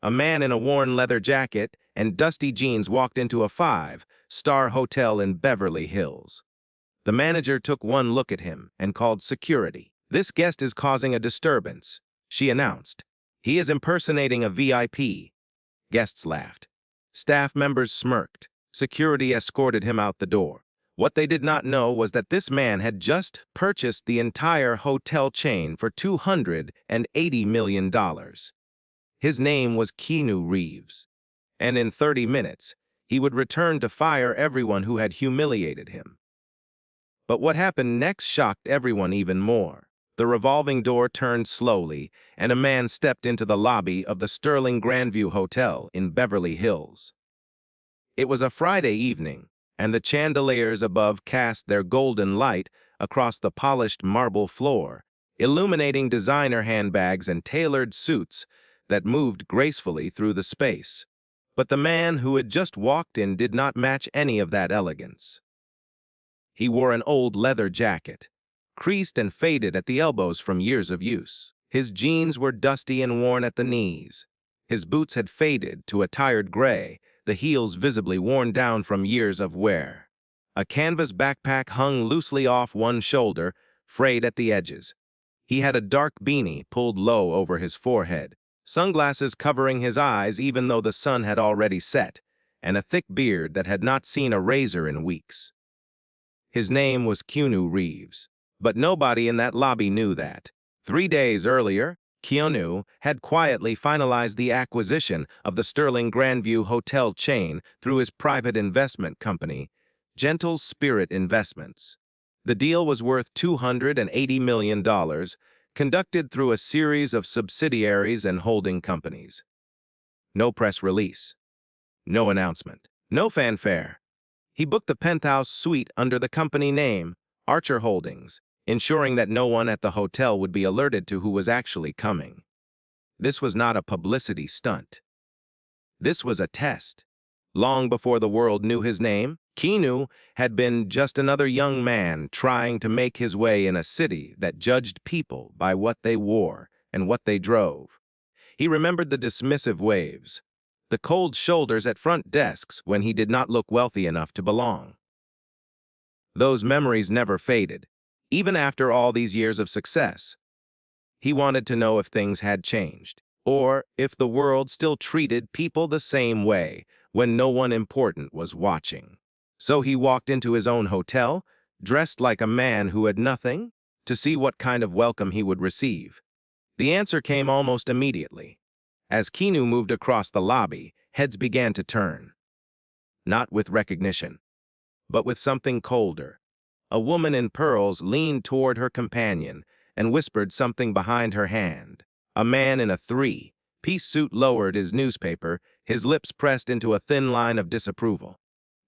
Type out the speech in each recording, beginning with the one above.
A man in a worn leather jacket and dusty jeans walked into a five-star hotel in Beverly Hills. The manager took one look at him and called security. "This guest is causing a disturbance," she announced. "He is impersonating a VIP." Guests laughed. Staff members smirked. Security escorted him out the door. What they did not know was that this man had just purchased the entire hotel chain for $280 million. His name was Keanu Reeves, and in 30 minutes, he would return to fire everyone who had humiliated him. But what happened next shocked everyone even more. The revolving door turned slowly, and a man stepped into the lobby of the Sterling Grandview Hotel in Beverly Hills. It was a Friday evening, and the chandeliers above cast their golden light across the polished marble floor, illuminating designer handbags and tailored suits that moved gracefully through the space. But the man who had just walked in did not match any of that elegance. He wore an old leather jacket, creased and faded at the elbows from years of use. His jeans were dusty and worn at the knees. His boots had faded to a tired gray, the heels visibly worn down from years of wear. A canvas backpack hung loosely off one shoulder, frayed at the edges. He had a dark beanie pulled low over his forehead, sunglasses covering his eyes even though the sun had already set, and a thick beard that had not seen a razor in weeks. His name was Keanu Reeves, but nobody in that lobby knew that. 3 days earlier, Keanu had quietly finalized the acquisition of the Sterling Grandview Hotel chain through his private investment company, Gentle Spirit Investments. The deal was worth $280 million, conducted through a series of subsidiaries and holding companies. No press release. No announcement. No fanfare. He booked the penthouse suite under the company name, Archer Holdings, ensuring that no one at the hotel would be alerted to who was actually coming. This was not a publicity stunt. This was a test. Long before the world knew his name, Keanu had been just another young man trying to make his way in a city that judged people by what they wore and what they drove. He remembered the dismissive waves, the cold shoulders at front desks when he did not look wealthy enough to belong. Those memories never faded, even after all these years of success. He wanted to know if things had changed, or if the world still treated people the same way when no one important was watching. So he walked into his own hotel, dressed like a man who had nothing, to see what kind of welcome he would receive. The answer came almost immediately. As Keanu moved across the lobby, heads began to turn. Not with recognition, but with something colder. A woman in pearls leaned toward her companion and whispered something behind her hand. A man in a three-piece suit lowered his newspaper, his lips pressed into a thin line of disapproval.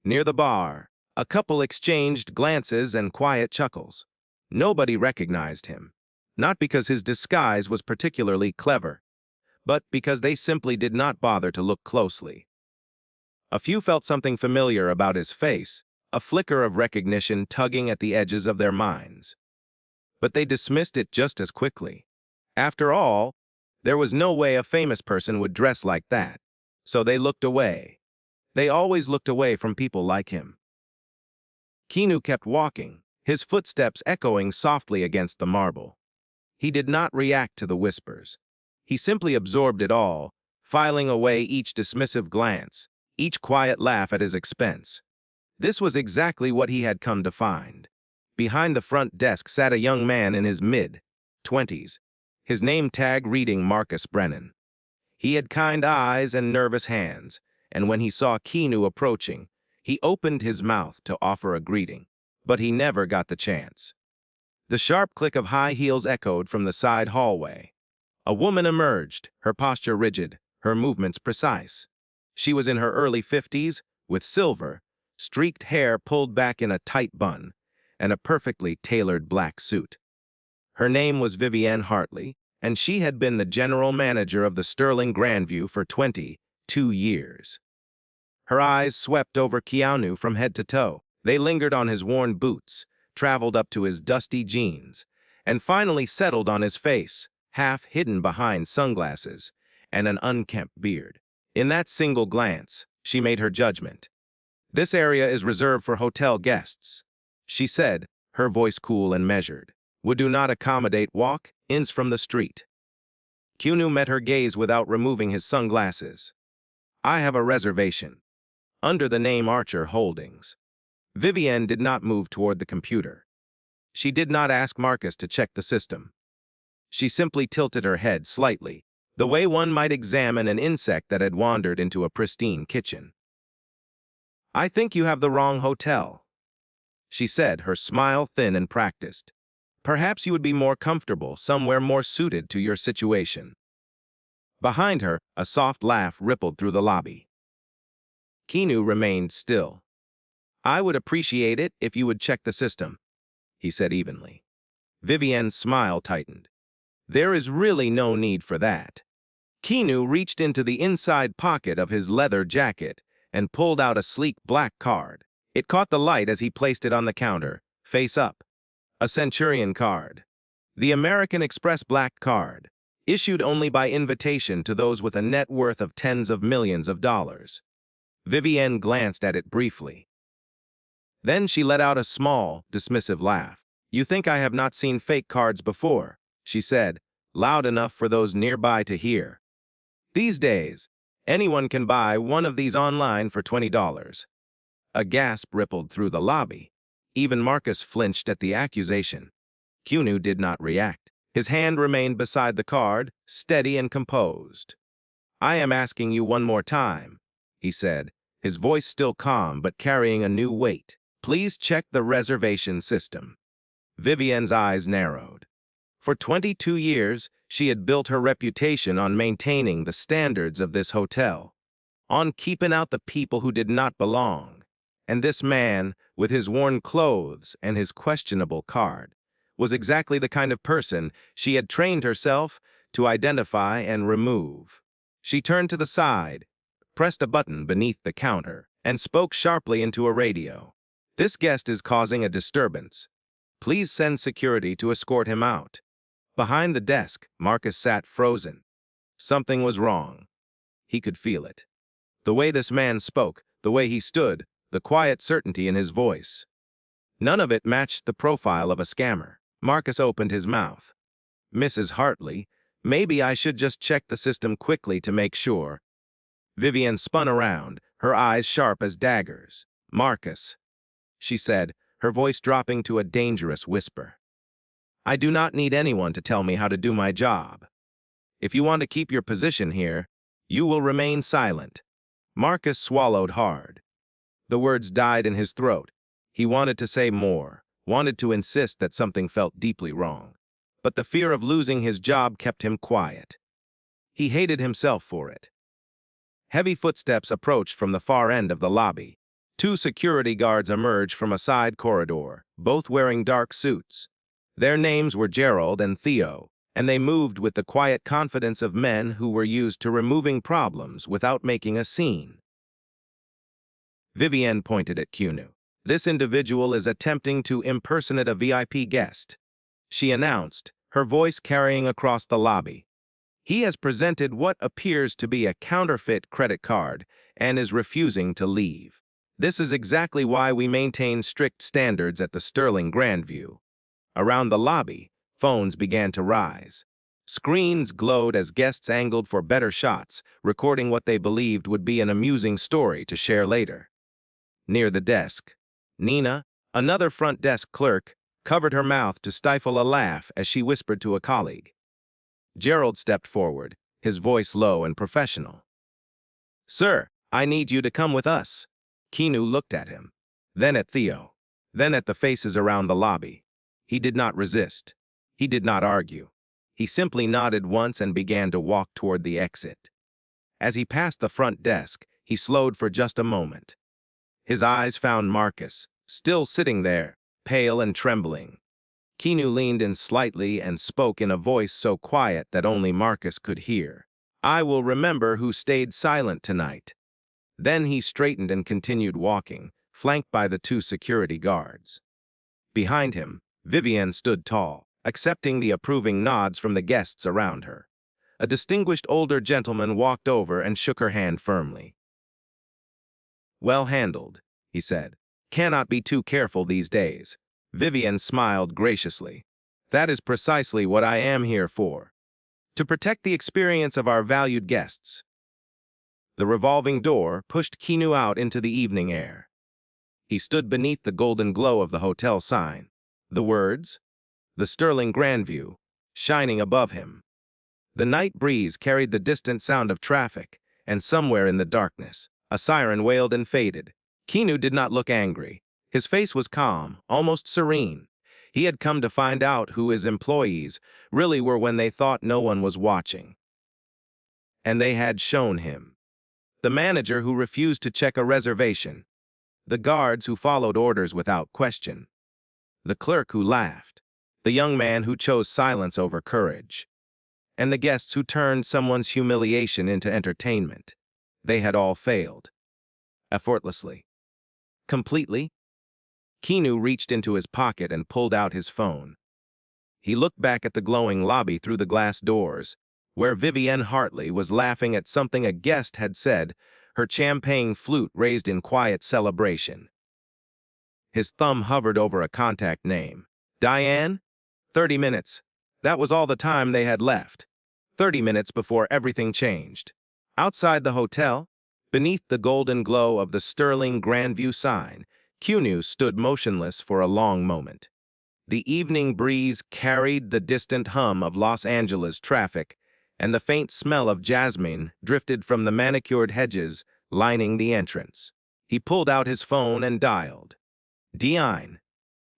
Near the bar, a couple exchanged glances and quiet chuckles. Nobody recognized him, not because his disguise was particularly clever, but because they simply did not bother to look closely. A few felt something familiar about his face, a flicker of recognition tugging at the edges of their minds. But they dismissed it just as quickly. After all, there was no way a famous person would dress like that, so they looked away. They always looked away from people like him. Keanu kept walking, his footsteps echoing softly against the marble. He did not react to the whispers. He simply absorbed it all, filing away each dismissive glance, each quiet laugh at his expense. This was exactly what he had come to find. Behind the front desk sat a young man in his mid-20s, his name tag reading Marcus Brennan. He had kind eyes and nervous hands, and when he saw Keanu approaching, he opened his mouth to offer a greeting, but he never got the chance. The sharp click of high heels echoed from the side hallway. A woman emerged, her posture rigid, her movements precise. She was in her early 50s, with silver, streaked hair pulled back in a tight bun, and a perfectly tailored black suit. Her name was Vivienne Hartley, and she had been the general manager of the Sterling Grandview for 22 years. Her eyes swept over Keanu from head to toe. They lingered on his worn boots, traveled up to his dusty jeans, and finally settled on his face, half hidden behind sunglasses, and an unkempt beard. In that single glance, she made her judgment. "This area is reserved for hotel guests," she said, her voice cool and measured. "Would do not accommodate walk-ins from the street." Keanu met her gaze without removing his sunglasses. "I have a reservation. Under the name Archer Holdings." Vivienne did not move toward the computer. She did not ask Marcus to check the system. She simply tilted her head slightly, the way one might examine an insect that had wandered into a pristine kitchen. "I think you have the wrong hotel," she said, her smile thin and practiced. "Perhaps you would be more comfortable somewhere more suited to your situation." Behind her, a soft laugh rippled through the lobby. Keanu remained still. "I would appreciate it if you would check the system," he said evenly. Vivienne's smile tightened. "There is really no need for that." Keanu reached into the inside pocket of his leather jacket and pulled out a sleek black card. It caught the light as he placed it on the counter, face up. A Centurion card. The American Express black card, issued only by invitation to those with a net worth of tens of millions of dollars. Vivienne glanced at it briefly. Then she let out a small, dismissive laugh. "You think I have not seen fake cards before," she said, loud enough for those nearby to hear. "These days, anyone can buy one of these online for $20. A gasp rippled through the lobby. Even Marcus flinched at the accusation. Keanu did not react. His hand remained beside the card, steady and composed. "I am asking you one more time," he said, his voice still calm but carrying a new weight. "Please check the reservation system." Vivienne's eyes narrowed. For 22 years, she had built her reputation on maintaining the standards of this hotel, on keeping out the people who did not belong. And this man, with his worn clothes and his questionable card, was exactly the kind of person she had trained herself to identify and remove. She turned to the side, pressed a button beneath the counter, and spoke sharply into a radio. "This guest is causing a disturbance. Please send security to escort him out." Behind the desk, Marcus sat frozen. Something was wrong. He could feel it. The way this man spoke, the way he stood, the quiet certainty in his voice. None of it matched the profile of a scammer. Marcus opened his mouth. "Mrs. Hartley, maybe I should just check the system quickly to make sure." Vivienne spun around, her eyes sharp as daggers. "Marcus," she said, her voice dropping to a dangerous whisper. "I do not need anyone to tell me how to do my job. If you want to keep your position here, you will remain silent." Marcus swallowed hard. The words died in his throat. He wanted to say more, wanted to insist that something felt deeply wrong. But the fear of losing his job kept him quiet. He hated himself for it. Heavy footsteps approached from the far end of the lobby. Two security guards emerged from a side corridor, both wearing dark suits. Their names were Gerald and Theo, and they moved with the quiet confidence of men who were used to removing problems without making a scene. Vivienne pointed at Keanu. "This individual is attempting to impersonate a VIP guest," she announced, her voice carrying across the lobby. "He has presented what appears to be a counterfeit credit card and is refusing to leave. This is exactly why we maintain strict standards at the Sterling Grandview." Around the lobby, phones began to rise. Screens glowed as guests angled for better shots, recording what they believed would be an amusing story to share later. Near the desk, Nina, another front desk clerk, covered her mouth to stifle a laugh as she whispered to a colleague. Gerald stepped forward, his voice low and professional. "Sir, I need you to come with us." Keanu looked at him, then at Theo, then at the faces around the lobby. He did not resist. He did not argue. He simply nodded once and began to walk toward the exit. As he passed the front desk, he slowed for just a moment. His eyes found Marcus, still sitting there, pale and trembling. Keanu leaned in slightly and spoke in a voice so quiet that only Marcus could hear. "I will remember who stayed silent tonight." Then he straightened and continued walking, flanked by the two security guards. Behind him, Vivienne stood tall, accepting the approving nods from the guests around her. A distinguished older gentleman walked over and shook her hand firmly. "Well handled," he said. "Cannot be too careful these days." Vivian smiled graciously. "That is precisely what I am here for. To protect the experience of our valued guests." The revolving door pushed Keanu out into the evening air. He stood beneath the golden glow of the hotel sign. The words, "The Sterling Grandview," shining above him. The night breeze carried the distant sound of traffic, and somewhere in the darkness, a siren wailed and faded. Keanu did not look angry. His face was calm, almost serene. He had come to find out who his employees really were when they thought no one was watching. And they had shown him. The manager who refused to check a reservation. The guards who followed orders without question. The clerk who laughed. The young man who chose silence over courage. And the guests who turned someone's humiliation into entertainment. They had all failed. Effortlessly. Completely. Keanu reached into his pocket and pulled out his phone. He looked back at the glowing lobby through the glass doors, where Vivienne Hartley was laughing at something a guest had said, her champagne flute raised in quiet celebration. His thumb hovered over a contact name. Diane? 30 minutes. That was all the time they had left. 30 minutes before everything changed. Outside the hotel, beneath the golden glow of the Sterling Grandview sign, Keanu stood motionless for a long moment. The evening breeze carried the distant hum of Los Angeles traffic, and the faint smell of jasmine drifted from the manicured hedges lining the entrance. He pulled out his phone and dialed. "Diane,"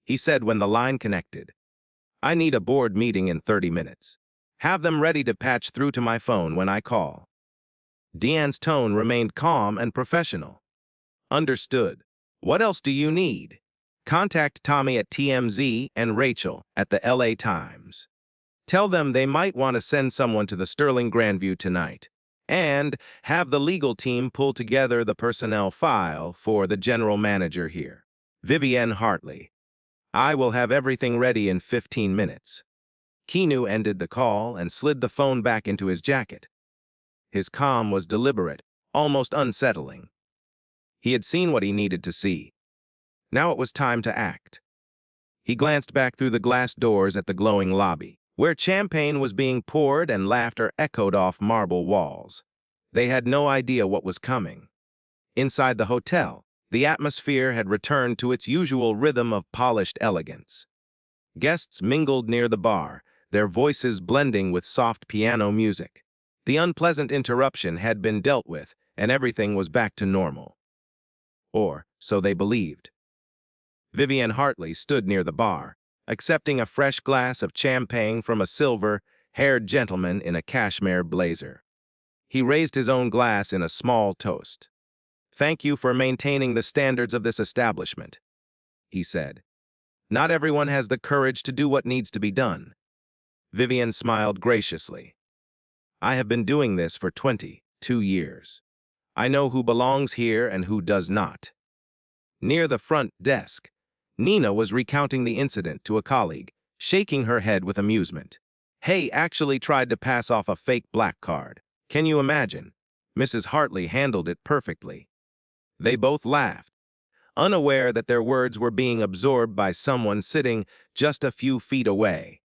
he said when the line connected. "I need a board meeting in 30 minutes. Have them ready to patch through to my phone when I call." Diane's tone remained calm and professional. "Understood. What else do you need? Contact Tommy at TMZ and Rachel at the LA Times. Tell them they might want to send someone to the Sterling Grandview tonight. And have the legal team pull together the personnel file for the general manager here, Vivienne Hartley. I will have everything ready in 15 minutes. Keanu ended the call and slid the phone back into his jacket. His calm was deliberate, almost unsettling. He had seen what he needed to see. Now it was time to act. He glanced back through the glass doors at the glowing lobby, where champagne was being poured and laughter echoed off marble walls. They had no idea what was coming. Inside the hotel, the atmosphere had returned to its usual rhythm of polished elegance. Guests mingled near the bar, their voices blending with soft piano music. The unpleasant interruption had been dealt with, and everything was back to normal. Or, so they believed. Vivienne Hartley stood near the bar, accepting a fresh glass of champagne from a silver-haired gentleman in a cashmere blazer. He raised his own glass in a small toast. "Thank you for maintaining the standards of this establishment," he said. "Not everyone has the courage to do what needs to be done." Vivienne smiled graciously. "I have been doing this for 22 years. I know who belongs here and who does not." Near the front desk, Nina was recounting the incident to a colleague, shaking her head with amusement. "Hay actually tried to pass off a fake black card. Can you imagine? Mrs. Hartley handled it perfectly." They both laughed, unaware that their words were being absorbed by someone sitting just a few feet away.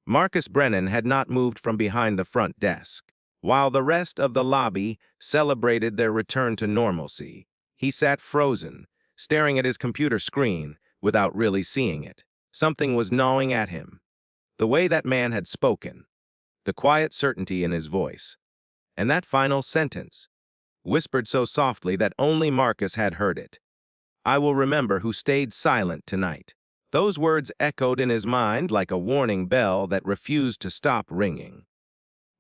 Marcus Brennan had not moved from behind the front desk. While the rest of the lobby celebrated their return to normalcy, he sat frozen, staring at his computer screen without really seeing it. Something was gnawing at him. The way that man had spoken, the quiet certainty in his voice, and that final sentence, whispered so softly that only Marcus had heard it. "I will remember who stayed silent tonight." Those words echoed in his mind like a warning bell that refused to stop ringing.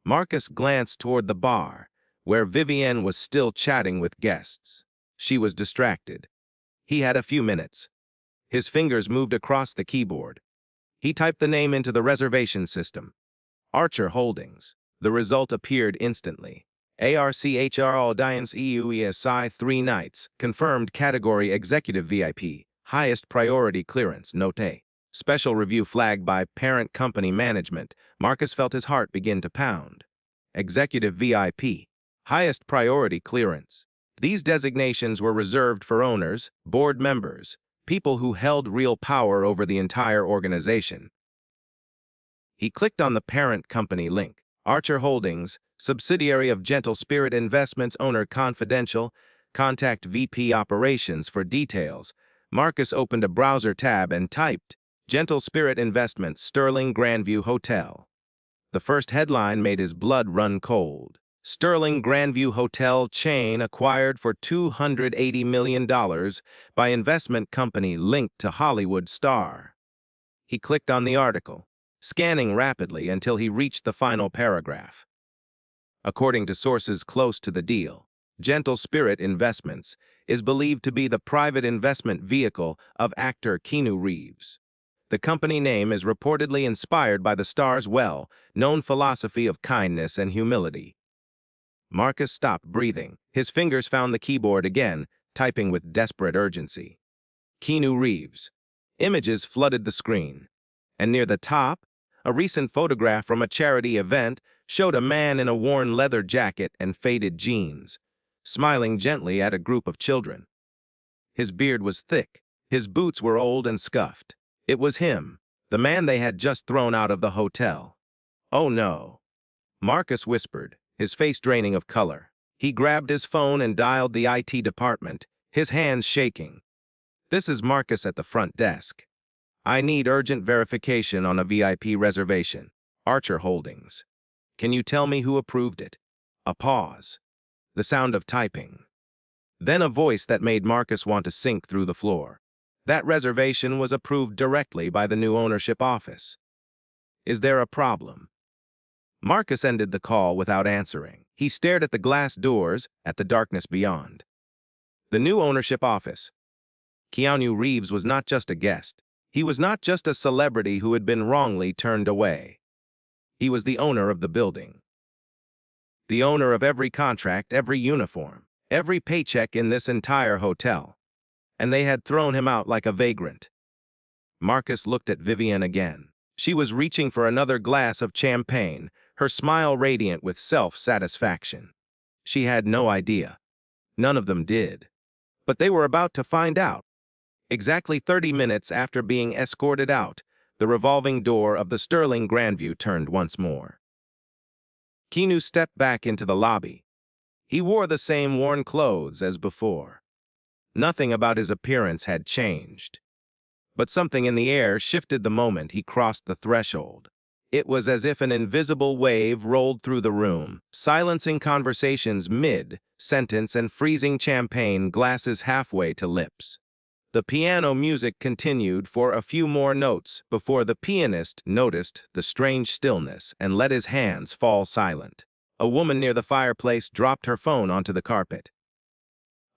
Marcus glanced toward the bar, where Vivienne was still chatting with guests. She was distracted. He had a few minutes. His fingers moved across the keyboard. He typed the name into the reservation system. Archer Holdings. The result appeared instantly. ARCHR Audience EUESI 3 nights. Confirmed category Executive VIP. Highest priority clearance. Note A. Special review flagged by parent company management. Marcus felt his heart begin to pound. Executive VIP, highest priority clearance. These designations were reserved for owners, board members, people who held real power over the entire organization. He clicked on the parent company link. Archer Holdings, subsidiary of Gentle Spirit Investments, owner confidential. Contact VP Operations for details. Marcus opened a browser tab and typed, Gentle Spirit Investments, Sterling Grandview Hotel. The first headline made his blood run cold. Sterling Grandview Hotel chain acquired for $280 million by investment company linked to Hollywood star. He clicked on the article, scanning rapidly until he reached the final paragraph. According to sources close to the deal, Gentle Spirit Investments is believed to be the private investment vehicle of actor Keanu Reeves. The company name is reportedly inspired by the star's well-known philosophy of kindness and humility. Marcus stopped breathing. His fingers found the keyboard again, typing with desperate urgency. Keanu Reeves. Images flooded the screen, and near the top, a recent photograph from a charity event showed a man in a worn leather jacket and faded jeans, smiling gently at a group of children. His beard was thick, his boots were old and scuffed. It was him, the man they had just thrown out of the hotel. "Oh no," Marcus whispered, his face draining of color. He grabbed his phone and dialed the IT department, his hands shaking. "This is Marcus at the front desk. I need urgent verification on a VIP reservation. Archer Holdings. Can you tell me who approved it?" A pause. The sound of typing. Then a voice that made Marcus want to sink through the floor. That reservation was approved directly by the new ownership office. Is there a problem? Marcus ended the call without answering. He stared at the glass doors, at the darkness beyond. The new ownership office. Keanu Reeves was not just a guest. He was not just a celebrity who had been wrongly turned away. He was the owner of the building. The owner of every contract, every uniform, every paycheck in this entire hotel. And they had thrown him out like a vagrant. Marcus looked at Vivian again. She was reaching for another glass of champagne, her smile radiant with self-satisfaction. She had no idea. None of them did. But they were about to find out. Exactly 30 minutes after being escorted out, the revolving door of the Sterling Grandview turned once more. Keanu stepped back into the lobby. He wore the same worn clothes as before. Nothing about his appearance had changed. But something in the air shifted the moment he crossed the threshold. It was as if an invisible wave rolled through the room, silencing conversations mid-sentence and freezing champagne glasses halfway to lips. The piano music continued for a few more notes before the pianist noticed the strange stillness and let his hands fall silent. A woman near the fireplace dropped her phone onto the carpet.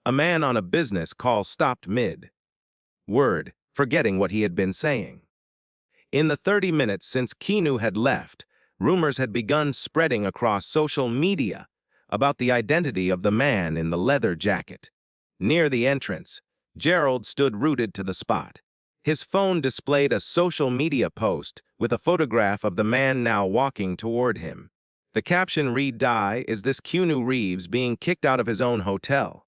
A man on a business call stopped mid-word, forgetting what he had been saying. In the 30 minutes since Keanu had left, rumors had begun spreading across social media about the identity of the man in the leather jacket. Near the entrance, Gerald stood rooted to the spot. His phone displayed a social media post with a photograph of the man now walking toward him. The caption read, "Is this Keanu Reeves being kicked out of his own hotel?"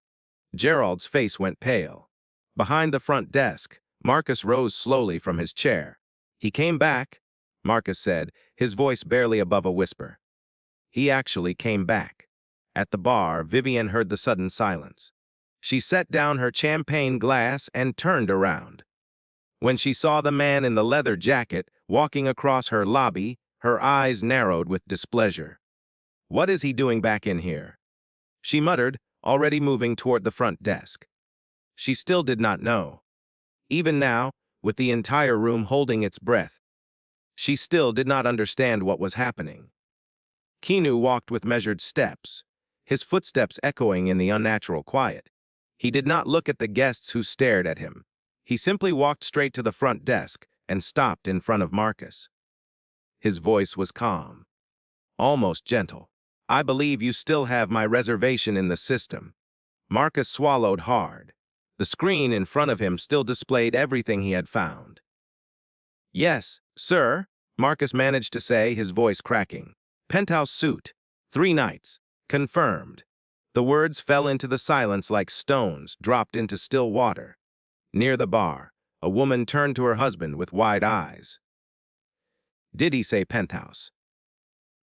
Gerald's face went pale. Behind the front desk, Marcus rose slowly from his chair. "He came back," Marcus said, his voice barely above a whisper. He actually came back. At the bar, Vivian heard the sudden silence. She set down her champagne glass and turned around. When she saw the man in the leather jacket walking across her lobby, her eyes narrowed with displeasure. "What is he doing back in here?" she muttered, already moving toward the front desk. She still did not know. Even now, with the entire room holding its breath, she still did not understand what was happening. Keanu walked with measured steps, his footsteps echoing in the unnatural quiet. He did not look at the guests who stared at him. He simply walked straight to the front desk and stopped in front of Marcus. His voice was calm, almost gentle. "I believe you still have my reservation in the system." Marcus swallowed hard. The screen in front of him still displayed everything he had found. "Yes, sir," Marcus managed to say, his voice cracking. "Penthouse suite. 3 nights. Confirmed. The words fell into the silence like stones dropped into still water. Near the bar, a woman turned to her husband with wide eyes. Did he say penthouse?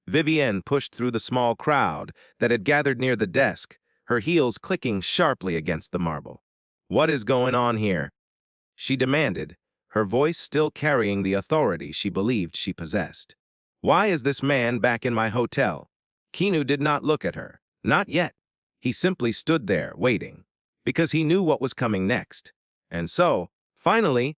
Vivienne pushed through the small crowd that had gathered near the desk, her heels clicking sharply against the marble. What is going on here? She demanded, her voice still carrying the authority she believed she possessed. Why is this man back in my hotel? Keanu did not look at her. Not yet. He simply stood there, waiting, because he knew what was coming next. And so, finally,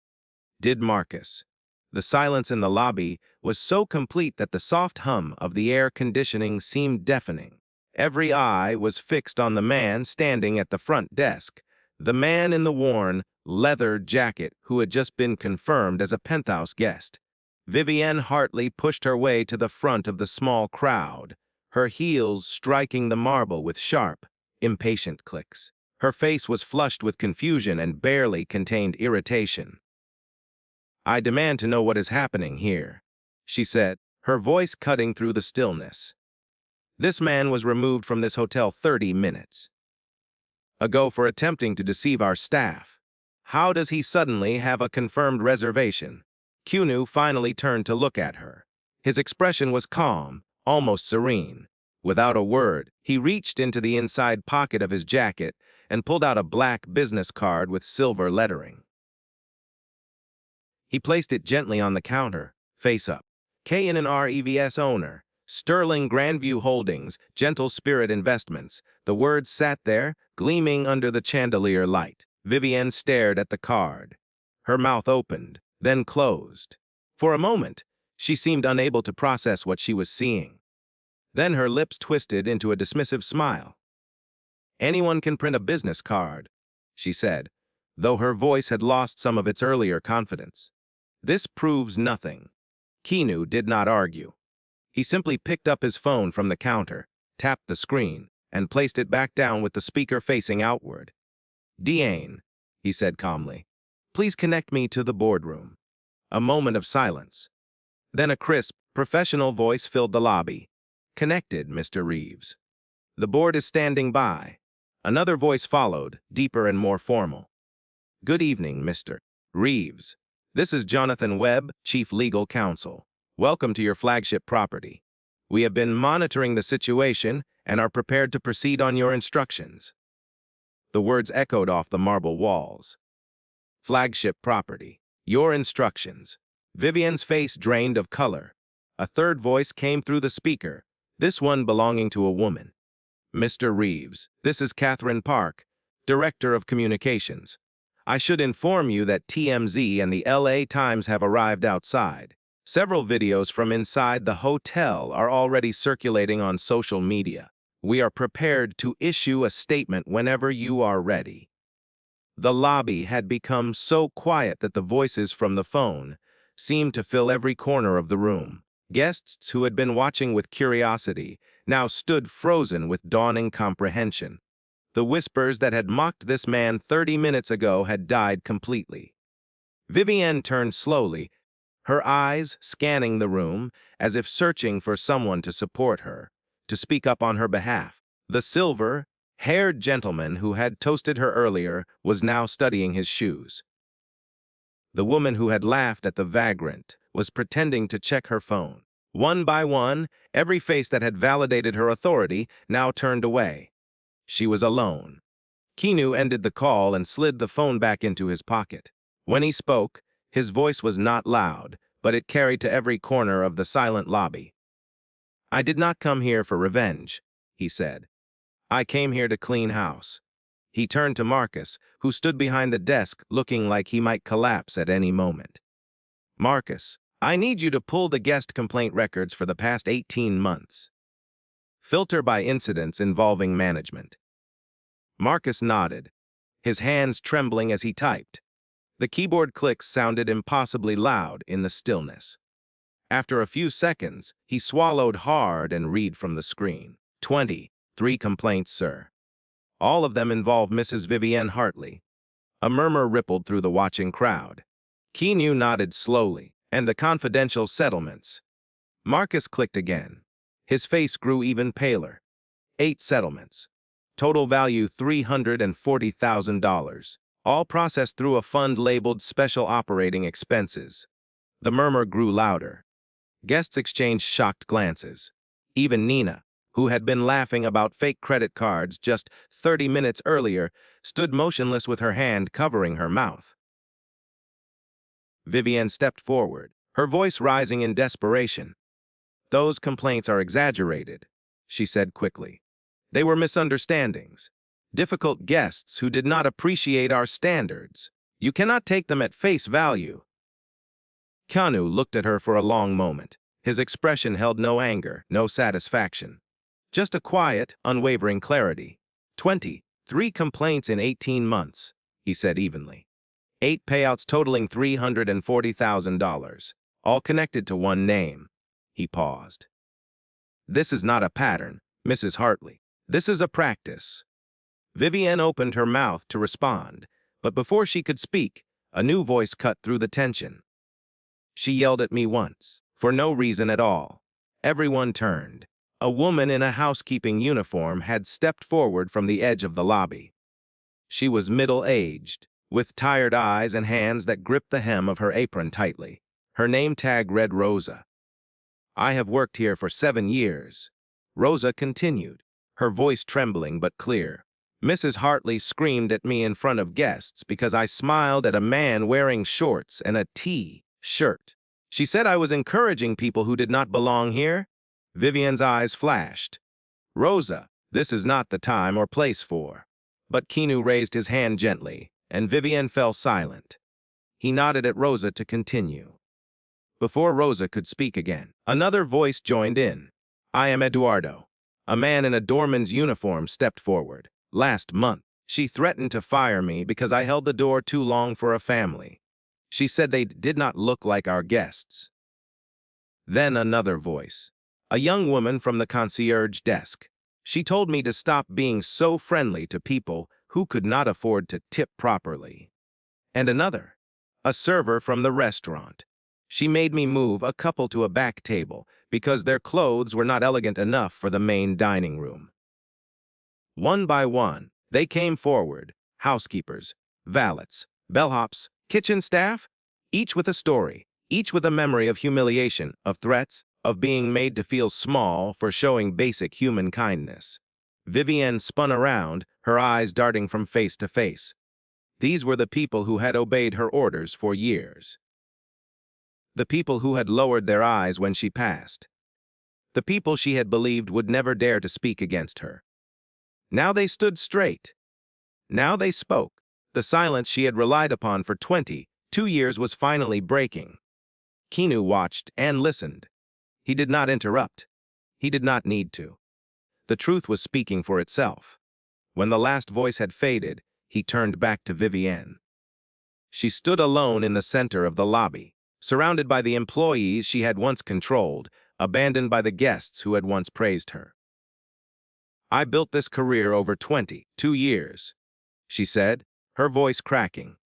did Marcus. The silence in the lobby was so complete that the soft hum of the air conditioning seemed deafening. Every eye was fixed on the man standing at the front desk, the man in the worn, leather jacket who had just been confirmed as a penthouse guest. Vivienne Hartley pushed her way to the front of the small crowd, her heels striking the marble with sharp, impatient clicks. Her face was flushed with confusion and barely contained irritation. I demand to know what is happening here, she said, her voice cutting through the stillness. This man was removed from this hotel 30 minutes ago for attempting to deceive our staff. How does he suddenly have a confirmed reservation? Keanu finally turned to look at her. His expression was calm, almost serene. Without a word, he reached into the inside pocket of his jacket and pulled out a black business card with silver lettering. He placed it gently on the counter, face up. K&N-Revs owner, Sterling Grandview Holdings, Gentle Spirit Investments. The words sat there, gleaming under the chandelier light. Vivienne stared at the card. Her mouth opened, then closed. For a moment, she seemed unable to process what she was seeing. Then her lips twisted into a dismissive smile. Anyone can print a business card, she said, though her voice had lost some of its earlier confidence. This proves nothing. Keanu did not argue. He simply picked up his phone from the counter, tapped the screen, and placed it back down with the speaker facing outward. Diane, he said calmly, please connect me to the boardroom. A moment of silence. Then a crisp, professional voice filled the lobby. Connected, Mr. Reeves. The board is standing by. Another voice followed, deeper and more formal. Good evening, Mr. Reeves. This is Jonathan Webb, Chief Legal Counsel. Welcome to your flagship property. We have been monitoring the situation and are prepared to proceed on your instructions. The words echoed off the marble walls. Flagship property. Your instructions. Vivienne's face drained of color. A third voice came through the speaker, this one belonging to a woman. Mr. Reeves, this is Catherine Park, Director of Communications. I should inform you that TMZ and the LA Times have arrived outside. Several videos from inside the hotel are already circulating on social media. We are prepared to issue a statement whenever you are ready. The lobby had become so quiet that the voices from the phone seemed to fill every corner of the room. Guests who had been watching with curiosity now stood frozen with dawning comprehension. The whispers that had mocked this man 30 minutes ago had died completely. Vivienne turned slowly, her eyes scanning the room as if searching for someone to support her, to speak up on her behalf. The silver-haired gentleman who had toasted her earlier was now studying his shoes. The woman who had laughed at the vagrant was pretending to check her phone. One by one, every face that had validated her authority now turned away. She was alone. Keanu ended the call and slid the phone back into his pocket. When he spoke, his voice was not loud, but it carried to every corner of the silent lobby. I did not come here for revenge, he said. I came here to clean house. He turned to Marcus, who stood behind the desk looking like he might collapse at any moment. Marcus, I need you to pull the guest complaint records for the past 18 months. Filter by incidents involving management. Marcus nodded, his hands trembling as he typed. The keyboard clicks sounded impossibly loud in the stillness. After a few seconds, he swallowed hard and read from the screen. 23 complaints, sir. All of them involve Mrs. Vivienne Hartley. A murmur rippled through the watching crowd. Keanu nodded slowly, and the confidential settlements. Marcus clicked again. His face grew even paler. 8 settlements. Total value $340,000. All processed through a fund labeled Special Operating Expenses. The murmur grew louder. Guests exchanged shocked glances. Even Nina, who had been laughing about fake credit cards just 30 minutes earlier, stood motionless with her hand covering her mouth. Vivienne stepped forward, her voice rising in desperation. "Those complaints are exaggerated," she said quickly. "They were misunderstandings. Difficult guests who did not appreciate our standards. You cannot take them at face value." Keanu looked at her for a long moment. His expression held no anger, no satisfaction. Just a quiet, unwavering clarity. 23 complaints in 18 months, he said evenly. 8 payouts totaling $340,000, all connected to one name. He paused. "This is not a pattern, Mrs. Hartley. This is a practice." Vivienne opened her mouth to respond, but before she could speak, a new voice cut through the tension. "She yelled at me once, for no reason at all." Everyone turned. A woman in a housekeeping uniform had stepped forward from the edge of the lobby. She was middle-aged, with tired eyes and hands that gripped the hem of her apron tightly. Her name tag read Rosa. "I have worked here for 7 years." Rosa continued, her voice trembling but clear. "Mrs. Hartley screamed at me in front of guests because I smiled at a man wearing shorts and a T-shirt. She said I was encouraging people who did not belong here." Vivienne's eyes flashed. "Rosa, this is not the time or place for." But Keanu raised his hand gently, and Vivienne fell silent. He nodded at Rosa to continue. Before Rosa could speak again, another voice joined in. "I am Eduardo." A man in a doorman's uniform stepped forward. "Last month, she threatened to fire me because I held the door too long for a family. She said they did not look like our guests." Then another voice. A young woman from the concierge desk. "She told me to stop being so friendly to people who could not afford to tip properly." And another. A server from the restaurant. "She made me move a couple to a back table because their clothes were not elegant enough for the main dining room." One by one, they came forward, housekeepers, valets, bellhops, kitchen staff, each with a story, each with a memory of humiliation, of threats, of being made to feel small for showing basic human kindness. Vivienne spun around, her eyes darting from face to face. These were the people who had obeyed her orders for years. The people who had lowered their eyes when she passed. The people she had believed would never dare to speak against her. Now they stood straight. Now they spoke. The silence she had relied upon for 22 years was finally breaking. Keanu watched and listened. He did not interrupt. He did not need to. The truth was speaking for itself. When the last voice had faded, he turned back to Vivienne. She stood alone in the center of the lobby, surrounded by the employees she had once controlled, abandoned by the guests who had once praised her. "I built this career over 22 years, she said, her voice cracking.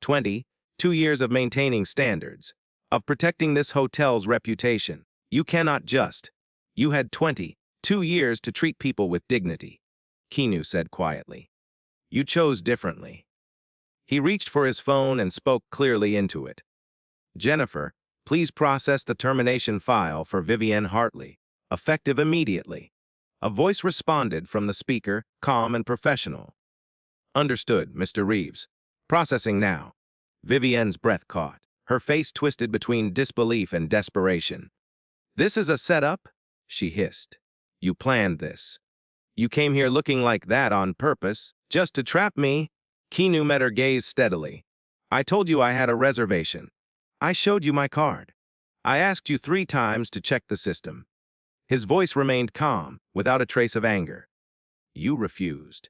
22 years of maintaining standards, of protecting this hotel's reputation. You cannot just. You had 22 years to treat people with dignity," Keanu said quietly. "You chose differently." He reached for his phone and spoke clearly into it. "Jennifer, please process the termination file for Vivienne Hartley, effective immediately." A voice responded from the speaker, calm and professional. "Understood, Mr. Reeves. Processing now." Vivienne's breath caught. Her face twisted between disbelief and desperation. "This is a setup?" she hissed. "You planned this. You came here looking like that on purpose, just to trap me?" Keanu met her gaze steadily. "I told you I had a reservation. I showed you my card. I asked you 3 times to check the system." His voice remained calm, without a trace of anger. "You refused.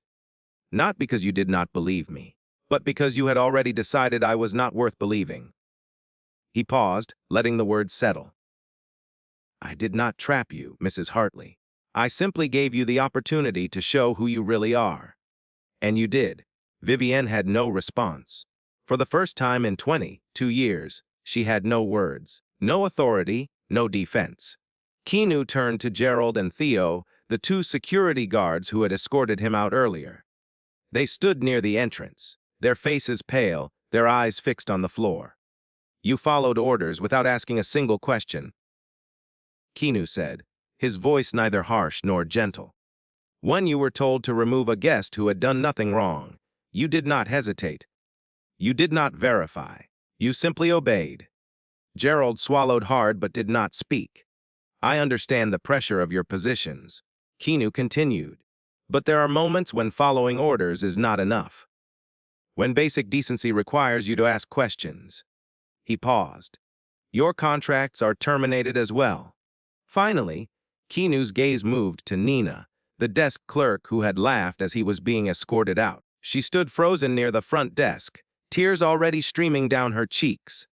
Not because you did not believe me, but because you had already decided I was not worth believing." He paused, letting the words settle. "I did not trap you, Mrs. Hartley. I simply gave you the opportunity to show who you really are. And you did." Vivienne had no response. For the first time in 22 years, she had no words, no authority, no defense. Keanu turned to Gerald and Theo, the two security guards who had escorted him out earlier. They stood near the entrance, their faces pale, their eyes fixed on the floor. "You followed orders without asking a single question," Keanu said, his voice neither harsh nor gentle. "When you were told to remove a guest who had done nothing wrong, you did not hesitate. You did not verify. You simply obeyed." Gerald swallowed hard but did not speak. "I understand the pressure of your positions," Keanu continued, "but there are moments when following orders is not enough. When basic decency requires you to ask questions." He paused. "Your contracts are terminated as well." Finally, Keanu's gaze moved to Nina, the desk clerk who had laughed as he was being escorted out. She stood frozen near the front desk, tears already streaming down her cheeks.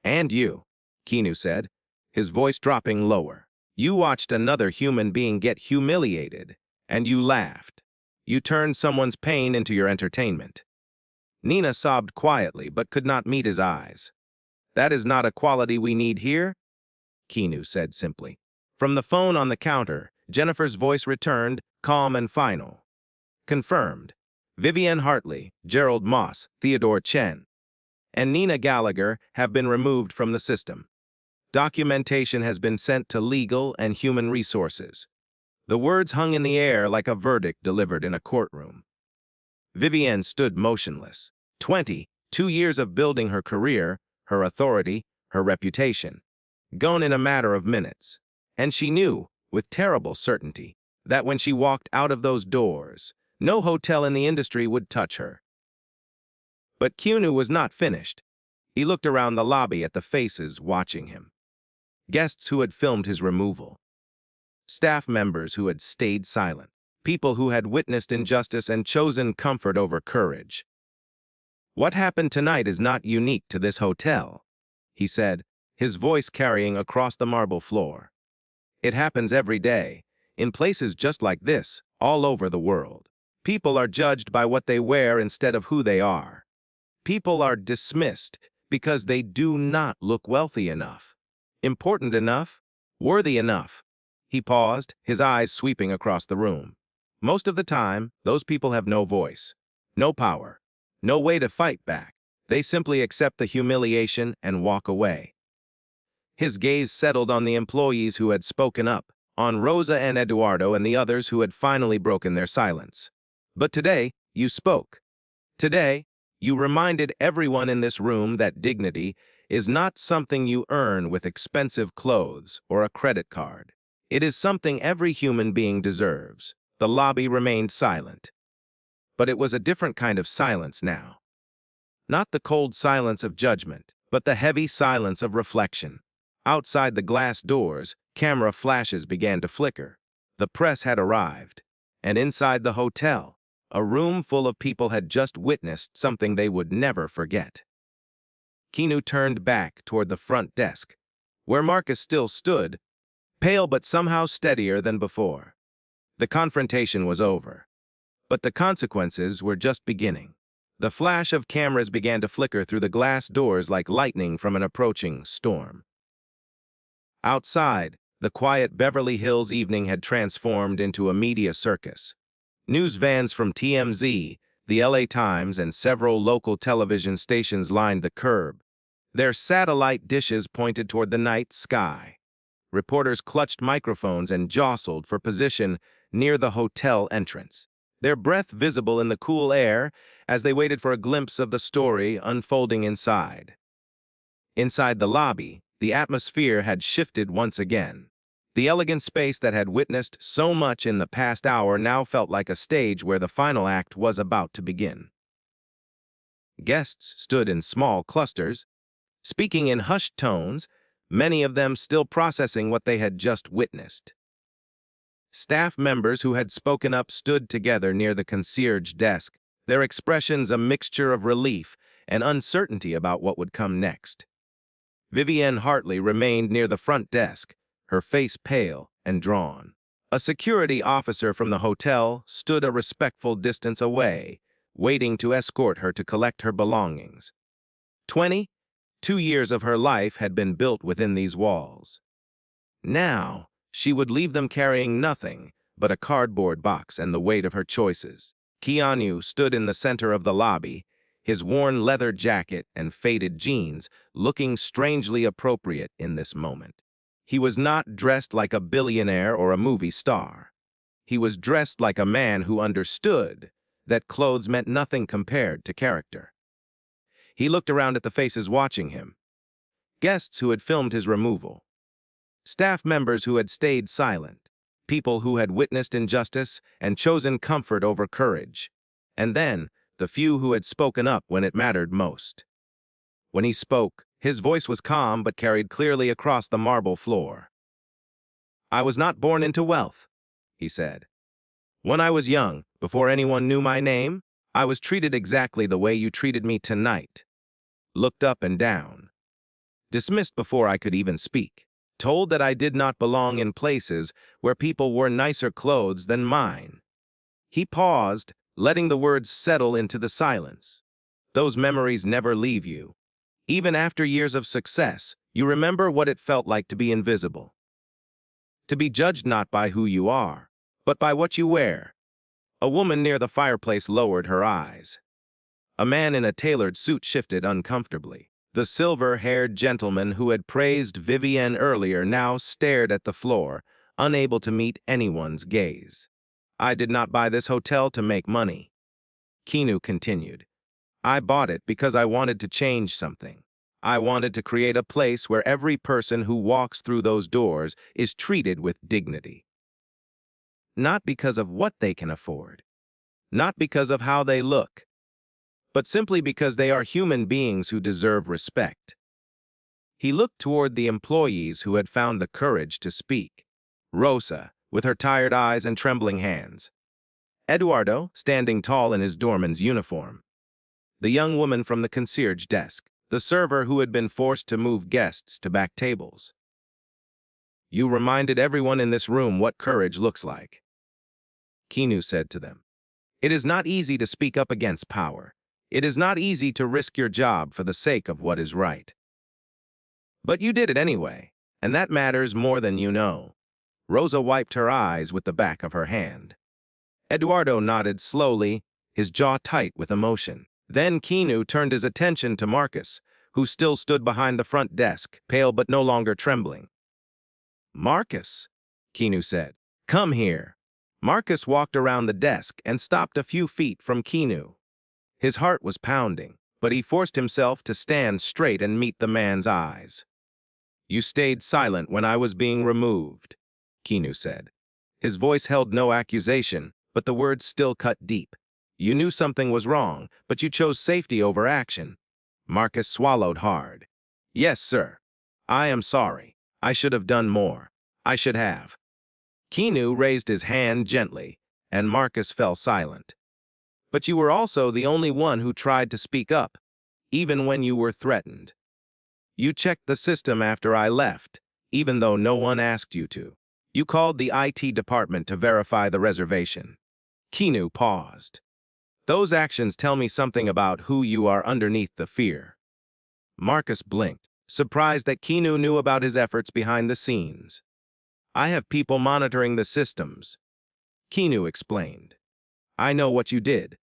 "And you," Keanu said, his voice dropping lower. "You watched another human being get humiliated, and you laughed. You turned someone's pain into your entertainment." Nina sobbed quietly but could not meet his eyes. "That is not a quality we need here," Keanu said simply. From the phone on the counter, Jennifer's voice returned, calm and final. "Confirmed. Vivienne Hartley, Gerald Moss, Theodore Chen, and Nina Gallagher have been removed from the system. Documentation has been sent to Legal and Human Resources." The words hung in the air like a verdict delivered in a courtroom. Vivienne stood motionless. 22 years of building her career, her authority, her reputation, gone in a matter of minutes. And she knew, with terrible certainty, that when she walked out of those doors, no hotel in the industry would touch her. But Keanu was not finished. He looked around the lobby at the faces watching him. Guests who had filmed his removal. Staff members who had stayed silent. People who had witnessed injustice and chosen comfort over courage. "What happened tonight is not unique to this hotel," he said, his voice carrying across the marble floor. "It happens every day, in places just like this, all over the world. People are judged by what they wear instead of who they are. People are dismissed because they do not look wealthy enough, important enough, worthy enough." He paused, his eyes sweeping across the room. "Most of the time, those people have no voice, no power, no way to fight back. They simply accept the humiliation and walk away." His gaze settled on the employees who had spoken up, on Rosa and Eduardo and the others who had finally broken their silence. "But today, you spoke. Today, you reminded everyone in this room that dignity is not something you earn with expensive clothes or a credit card. It is something every human being deserves." The lobby remained silent. But it was a different kind of silence now. Not the cold silence of judgment, but the heavy silence of reflection. Outside the glass doors, camera flashes began to flicker. The press had arrived. And inside the hotel, a room full of people had just witnessed something they would never forget. Keanu turned back toward the front desk, where Marcus still stood, pale but somehow steadier than before. The confrontation was over, but the consequences were just beginning. The flash of cameras began to flicker through the glass doors like lightning from an approaching storm. Outside, the quiet Beverly Hills evening had transformed into a media circus. News vans from TMZ, the LA Times, and several local television stations lined the curb. Their satellite dishes pointed toward the night sky. Reporters clutched microphones and jostled for position near the hotel entrance, their breath visible in the cool air as they waited for a glimpse of the story unfolding inside. Inside the lobby, the atmosphere had shifted once again. The elegant space that had witnessed so much in the past hour now felt like a stage where the final act was about to begin. Guests stood in small clusters, speaking in hushed tones, many of them still processing what they had just witnessed. Staff members who had spoken up stood together near the concierge desk, their expressions a mixture of relief and uncertainty about what would come next. Vivienne Hartley remained near the front desk, her face pale and drawn. A security officer from the hotel stood a respectful distance away, waiting to escort her to collect her belongings. 22 years of her life had been built within these walls. Now, She would leave them carrying nothing but a cardboard box and the weight of her choices. Keanu stood in the center of the lobby, his worn leather jacket and faded jeans looking strangely appropriate in this moment. He was not dressed like a billionaire or a movie star. He was dressed like a man who understood that clothes meant nothing compared to character. He looked around at the faces watching him, guests who had filmed his removal, staff members who had stayed silent, people who had witnessed injustice and chosen comfort over courage, and then the few who had spoken up when it mattered most. When he spoke, his voice was calm but carried clearly across the marble floor. "I was not born into wealth," he said. "When I was young, before anyone knew my name, I was treated exactly the way you treated me tonight. Looked up and down, dismissed before I could even speak, told that I did not belong in places where people wore nicer clothes than mine." He paused, letting the words settle into the silence. Those memories never leave you. Even after years of success, you remember what it felt like to be invisible. To be judged not by who you are, but by what you wear. A woman near the fireplace lowered her eyes. A man in a tailored suit shifted uncomfortably. The silver-haired gentleman who had praised Vivienne earlier now stared at the floor, unable to meet anyone's gaze. "I did not buy this hotel to make money," Keanu continued. "I bought it because I wanted to change something. I wanted to create a place where every person who walks through those doors is treated with dignity. Not because of what they can afford, not because of how they look, but simply because they are human beings who deserve respect." He looked toward the employees who had found the courage to speak. Rosa, with her tired eyes and trembling hands. Eduardo, standing tall in his doorman's uniform. The young woman from the concierge desk. The server who had been forced to move guests to back tables. "You reminded everyone in this room what courage looks like," Keanu said to them. "It is not easy to speak up against power. It is not easy to risk your job for the sake of what is right. But you did it anyway, and that matters more than you know." Rosa wiped her eyes with the back of her hand. Eduardo nodded slowly, his jaw tight with emotion. Then Keanu turned his attention to Marcus, who still stood behind the front desk, pale but no longer trembling. "Marcus," Keanu said, "come here." Marcus walked around the desk and stopped a few feet from Keanu. His heart was pounding, but he forced himself to stand straight and meet the man's eyes. "You stayed silent when I was being removed," Keanu said. His voice held no accusation, but the words still cut deep. "You knew something was wrong, but you chose safety over action." Marcus swallowed hard. "Yes, sir. I am sorry. I should have done more. I should have." Keanu raised his hand gently, and Marcus fell silent. "But you were also the only one who tried to speak up, even when you were threatened. You checked the system after I left, even though no one asked you to. You called the IT department to verify the reservation." Keanu paused. "Those actions tell me something about who you are underneath the fear." Marcus blinked, surprised that Keanu knew about his efforts behind the scenes. "I have people monitoring the systems," Keanu explained. "I know what you did.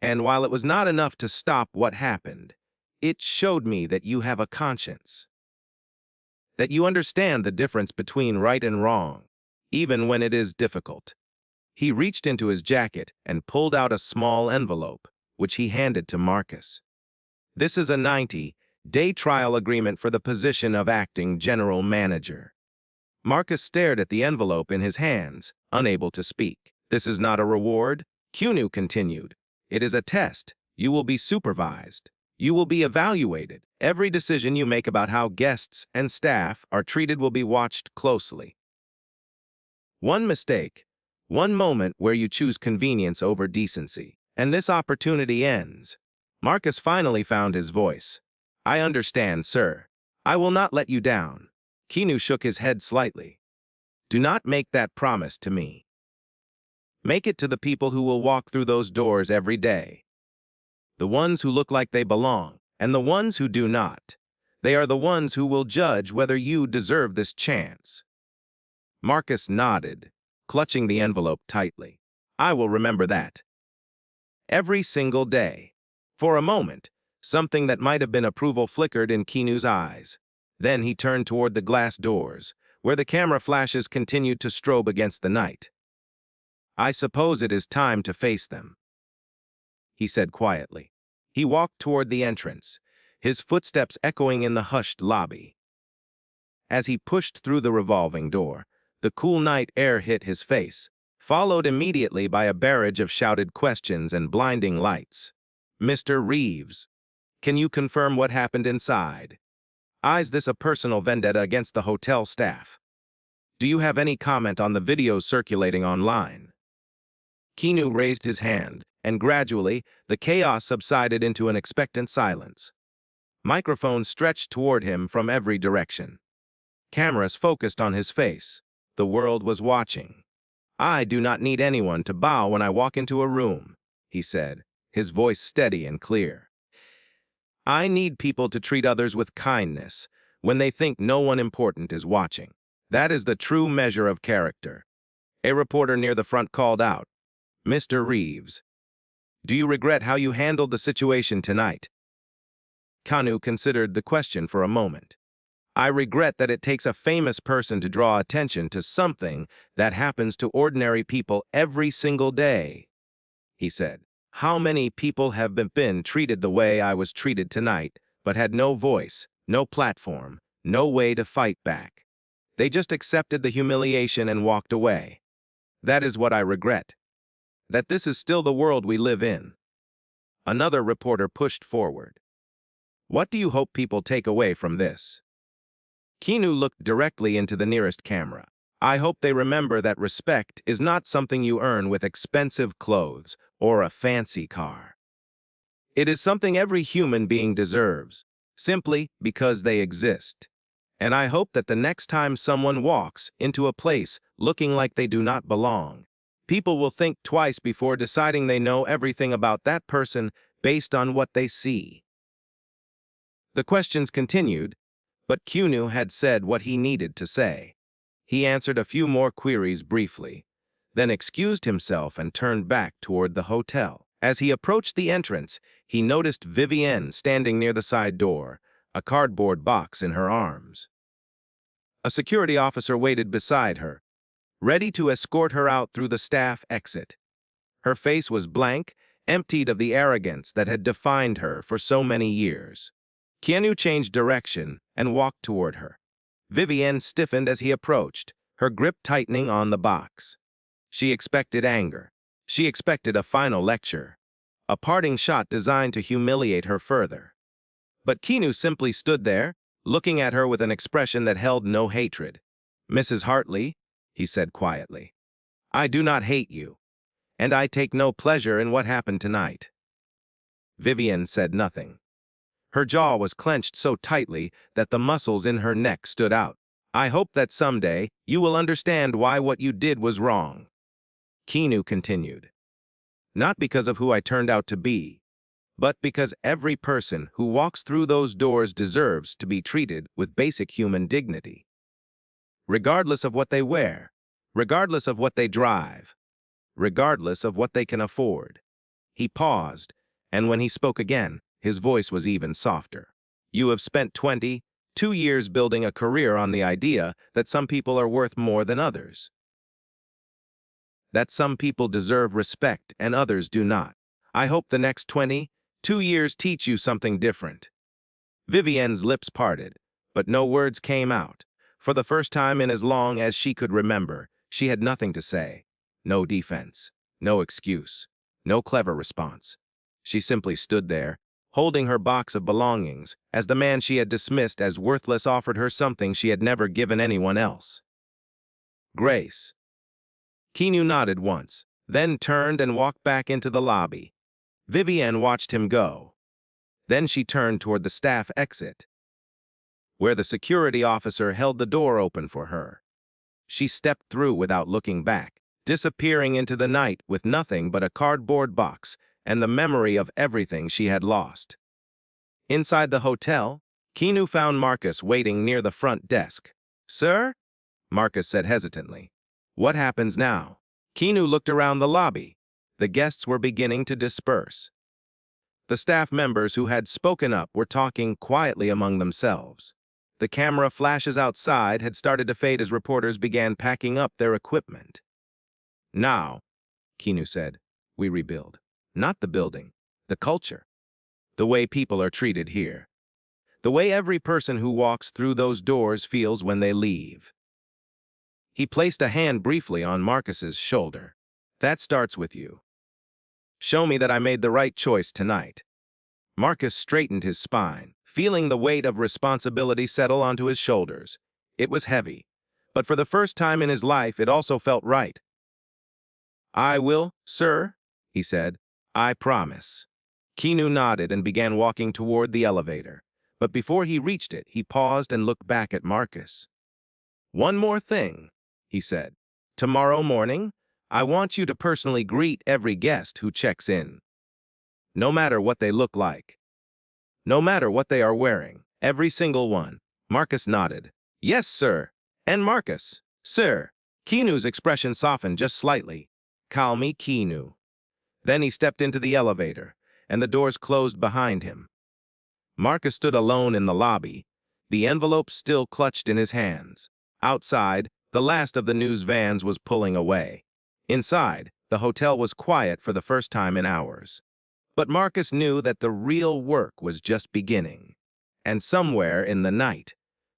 And while it was not enough to stop what happened, it showed me that you have a conscience. That you understand the difference between right and wrong, even when it is difficult." He reached into his jacket and pulled out a small envelope, which he handed to Marcus. "This is a 90-day trial agreement for the position of acting general manager." Marcus stared at the envelope in his hands, unable to speak. "This is not a reward," Keanu continued. "It is a test. You will be supervised. You will be evaluated. Every decision you make about how guests and staff are treated will be watched closely. One mistake, one moment where you choose convenience over decency, and this opportunity ends." Marcus finally found his voice. "I understand, sir. I will not let you down." Keanu shook his head slightly. "Do not make that promise to me. Make it to the people who will walk through those doors every day. The ones who look like they belong, and the ones who do not. They are the ones who will judge whether you deserve this chance." Marcus nodded, clutching the envelope tightly. I will remember that. Every single day. For a moment, something that might have been approval flickered in Keanu's eyes. Then he turned toward the glass doors, where the camera flashes continued to strobe against the night. I suppose it is time to face them, he said quietly. He walked toward the entrance, his footsteps echoing in the hushed lobby. As he pushed through the revolving door, the cool night air hit his face, followed immediately by a barrage of shouted questions and blinding lights. Mr. Reeves, can you confirm what happened inside? Is this a personal vendetta against the hotel staff? Do you have any comment on the videos circulating online? Keanu raised his hand, and gradually, the chaos subsided into an expectant silence. Microphones stretched toward him from every direction. Cameras focused on his face. The world was watching. I do not need anyone to bow when I walk into a room, he said, his voice steady and clear. I need people to treat others with kindness when they think no one important is watching. That is the true measure of character. A reporter near the front called out, Mr. Reeves, do you regret how you handled the situation tonight? Keanu considered the question for a moment. I regret that it takes a famous person to draw attention to something that happens to ordinary people every single day, he said. How many people have been treated the way I was treated tonight, but had no voice, no platform, no way to fight back? They just accepted the humiliation and walked away. That is what I regret. That this is still the world we live in. Another reporter pushed forward. What do you hope people take away from this? Keanu looked directly into the nearest camera. I hope they remember that respect is not something you earn with expensive clothes or a fancy car. It is something every human being deserves, simply because they exist. And I hope that the next time someone walks into a place looking like they do not belong, people will think twice before deciding they know everything about that person based on what they see. The questions continued, but Keanu had said what he needed to say. He answered a few more queries briefly, then excused himself and turned back toward the hotel. As he approached the entrance, he noticed Vivienne standing near the side door, a cardboard box in her arms. A security officer waited beside her, ready to escort her out through the staff exit. Her face was blank, emptied of the arrogance that had defined her for so many years. Keanu changed direction and walked toward her. Vivienne stiffened as he approached, her grip tightening on the box. She expected anger. She expected a final lecture, a parting shot designed to humiliate her further. But Keanu simply stood there, looking at her with an expression that held no hatred. Mrs. Hartley, he said quietly, I do not hate you, and I take no pleasure in what happened tonight. Vivienne said nothing. Her jaw was clenched so tightly that the muscles in her neck stood out. I hope that someday you will understand why what you did was wrong. Keanu continued. Not because of who I turned out to be, but because every person who walks through those doors deserves to be treated with basic human dignity. Regardless of what they wear, regardless of what they drive, regardless of what they can afford. He paused, and when he spoke again, his voice was even softer. You have spent 22 years building a career on the idea that some people are worth more than others. That some people deserve respect and others do not. I hope the next 22 years teach you something different. Vivienne's lips parted, but no words came out. For the first time in as long as she could remember, she had nothing to say. No defense, no excuse, no clever response. She simply stood there, holding her box of belongings, as the man she had dismissed as worthless offered her something she had never given anyone else. Grace. Keanu nodded once, then turned and walked back into the lobby. Vivienne watched him go. Then she turned toward the staff exit, where the security officer held the door open for her. She stepped through without looking back, disappearing into the night with nothing but a cardboard box and the memory of everything she had lost. Inside the hotel, Keanu found Marcus waiting near the front desk. Sir? Marcus said hesitantly. What happens now? Keanu looked around the lobby. The guests were beginning to disperse. The staff members who had spoken up were talking quietly among themselves. The camera flashes outside had started to fade as reporters began packing up their equipment. Now, Keanu said, we rebuild. Not the building, the culture. The way people are treated here. The way every person who walks through those doors feels when they leave. He placed a hand briefly on Marcus's shoulder. That starts with you. Show me that I made the right choice tonight. Marcus straightened his spine, feeling the weight of responsibility settle onto his shoulders. It was heavy, but for the first time in his life, it also felt right. I will, sir, he said. I promise. Keanu nodded and began walking toward the elevator, but before he reached it, he paused and looked back at Marcus. One more thing, he said. Tomorrow morning, I want you to personally greet every guest who checks in. No matter what they look like. No matter what they are wearing, every single one. Marcus nodded. Yes, sir. And Marcus, sir. Keanu's expression softened just slightly. Call me Keanu. Then he stepped into the elevator, and the doors closed behind him. Marcus stood alone in the lobby, the envelope still clutched in his hands. Outside, the last of the news vans was pulling away. Inside, the hotel was quiet for the first time in hours. But Marcus knew that the real work was just beginning. And somewhere in the night,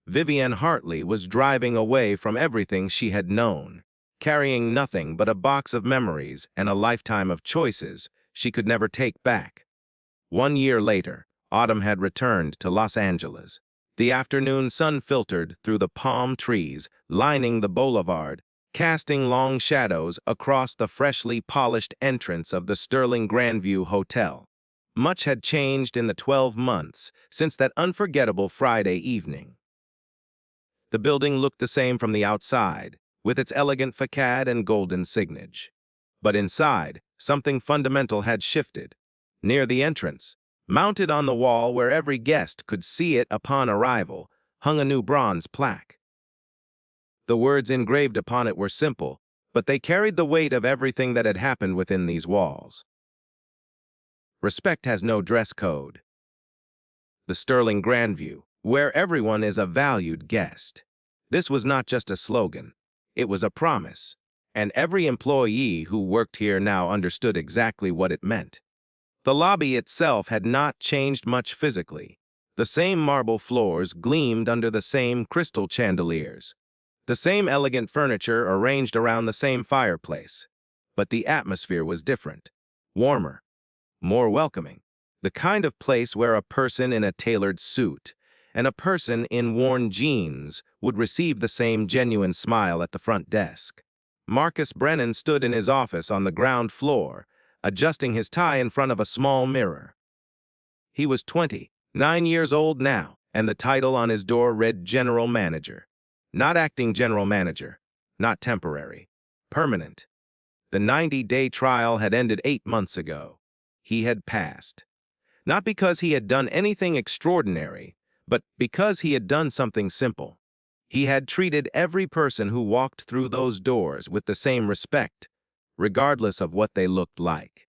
Vivian Hartley was driving away from everything she had known, carrying nothing but a box of memories and a lifetime of choices she could never take back. 1 year later, autumn had returned to Los Angeles. The afternoon sun filtered through the palm trees lining the boulevard, casting long shadows across the freshly polished entrance of the Sterling Grandview Hotel. Much had changed in the 12 months since that unforgettable Friday evening. The building looked the same from the outside, with its elegant facade and golden signage. But inside, something fundamental had shifted. Near the entrance, mounted on the wall where every guest could see it upon arrival, hung a new bronze plaque. The words engraved upon it were simple, but they carried the weight of everything that had happened within these walls. Respect has no dress code. The Sterling Grandview, where everyone is a valued guest. This was not just a slogan, it was a promise, and every employee who worked here now understood exactly what it meant. The lobby itself had not changed much physically. The same marble floors gleamed under the same crystal chandeliers. The same elegant furniture arranged around the same fireplace. But the atmosphere was different, warmer, more welcoming. The kind of place where a person in a tailored suit and a person in worn jeans would receive the same genuine smile at the front desk. Marcus Brennan stood in his office on the ground floor, adjusting his tie in front of a small mirror. He was 29 years old now, and the title on his door read General Manager. Not acting general manager, not temporary, permanent. The 90-day trial had ended 8 months ago. He had passed. Not because he had done anything extraordinary, but because he had done something simple. He had treated every person who walked through those doors with the same respect, regardless of what they looked like.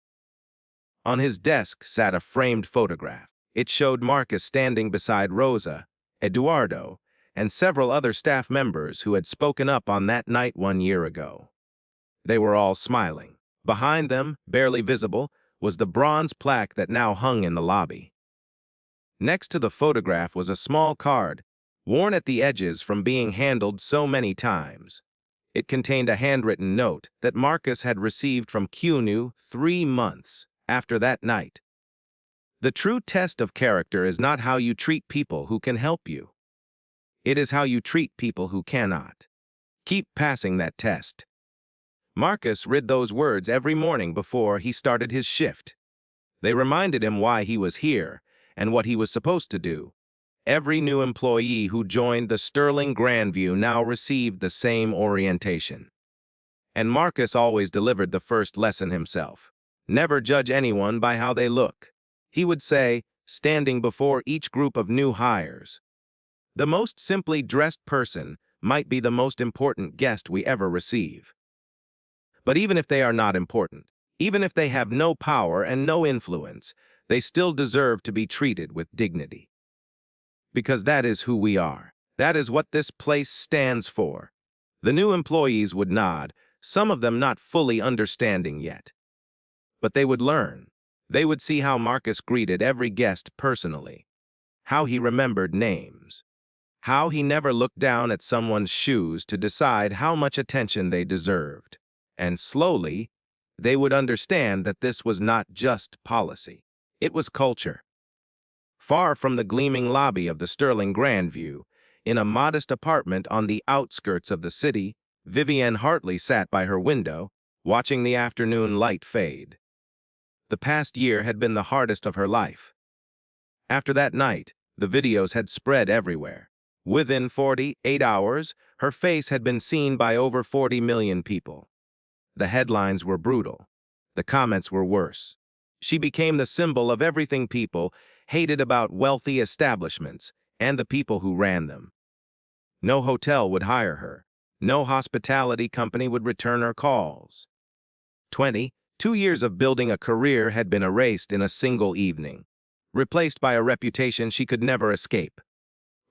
On his desk sat a framed photograph. It showed Marcus standing beside Rosa, Eduardo, and several other staff members who had spoken up on that night 1 year ago. They were all smiling. Behind them, barely visible, was the bronze plaque that now hung in the lobby. Next to the photograph was a small card, worn at the edges from being handled so many times. It contained a handwritten note that Marcus had received from Keanu 3 months after that night. The true test of character is not how you treat people who can help you. It is how you treat people who cannot. Keep passing that test. Marcus read those words every morning before he started his shift. They reminded him why he was here and what he was supposed to do. Every new employee who joined the Sterling Grandview now received the same orientation. And Marcus always delivered the first lesson himself. Never judge anyone by how they look. He would say, standing before each group of new hires. The most simply dressed person might be the most important guest we ever receive. But even if they are not important, even if they have no power and no influence, they still deserve to be treated with dignity. Because that is who we are. That is what this place stands for. The new employees would nod, some of them not fully understanding yet. But they would learn. They would see how Marcus greeted every guest personally, how he remembered names, how he never looked down at someone's shoes to decide how much attention they deserved. And slowly, they would understand that this was not just policy. It was culture. Far from the gleaming lobby of the Sterling Grandview, in a modest apartment on the outskirts of the city, Vivienne Hartley sat by her window, watching the afternoon light fade. The past year had been the hardest of her life. After that night, the videos had spread everywhere. Within 48 hours, her face had been seen by over 40 million people. The headlines were brutal. The comments were worse. She became the symbol of everything people hated about wealthy establishments and the people who ran them. No hotel would hire her. No hospitality company would return her calls. 22 years of building a career had been erased in a single evening, replaced by a reputation she could never escape.